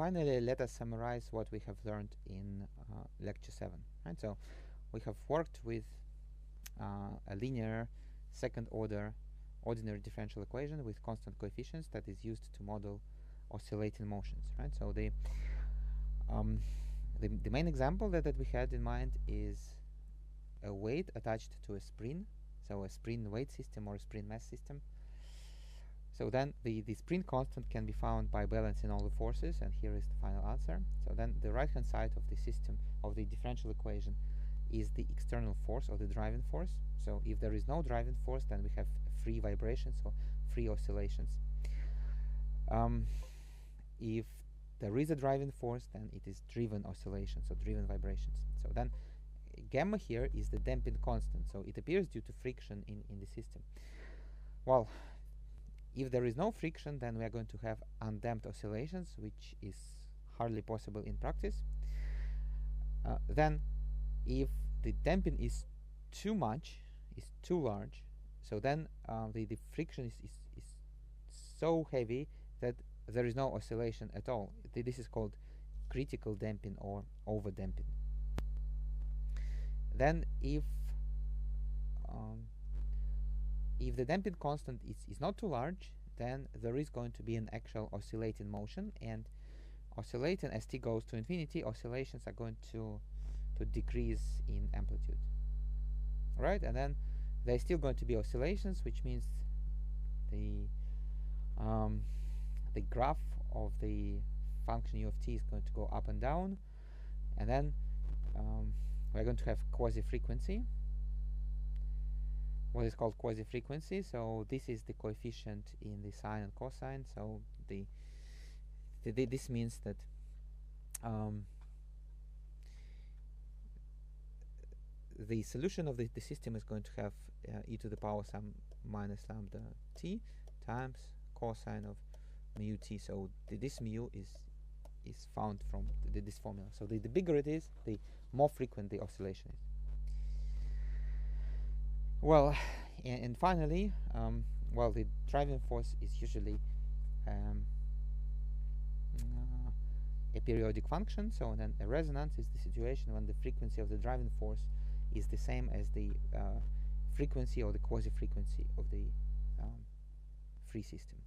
finally, let us summarize what we have learned in lecture 7. Right? So we have worked with a linear second-order ordinary differential equation with constant coefficients that is used to model oscillating motions. Right? So the main example that we had in mind is a weight attached to a spring, so a spring weight system or a spring mass system. So then the spring constant can be found by balancing all the forces, and here is the final answer. So then the right hand side of the system of the differential equation is the external force or the driving force. So if there is no driving force, then we have free vibrations or free oscillations. If there is a driving force, then it is driven oscillations or driven vibrations. So then gamma here is the damping constant, so it appears due to friction in the system. Well, if there is no friction, then we are going to have undamped oscillations, which is hardly possible in practice. Then if the damping is too much, is too large, so then the friction is so heavy that there is no oscillation at all. This is called critical damping or over damping. Then if the damping constant is not too large, then there is going to be an actual oscillating motion, and oscillating as t goes to infinity, oscillations are going to decrease in amplitude. Right? And then there's still going to be oscillations, which means the graph of the function u of t is going to go up and down, and then we're going to have quasi-frequency. What is called quasi-frequency? So this is the coefficient in the sine and cosine. So this means that the solution of the system is going to have e to the power some minus lambda t times cosine of mu t. So this mu is found from this formula. So the bigger it is, the more frequent the oscillation is. Well, and finally, well, the driving force is usually a periodic function. So then a resonance is the situation when the frequency of the driving force is the same as the frequency or the quasi-frequency of the free system.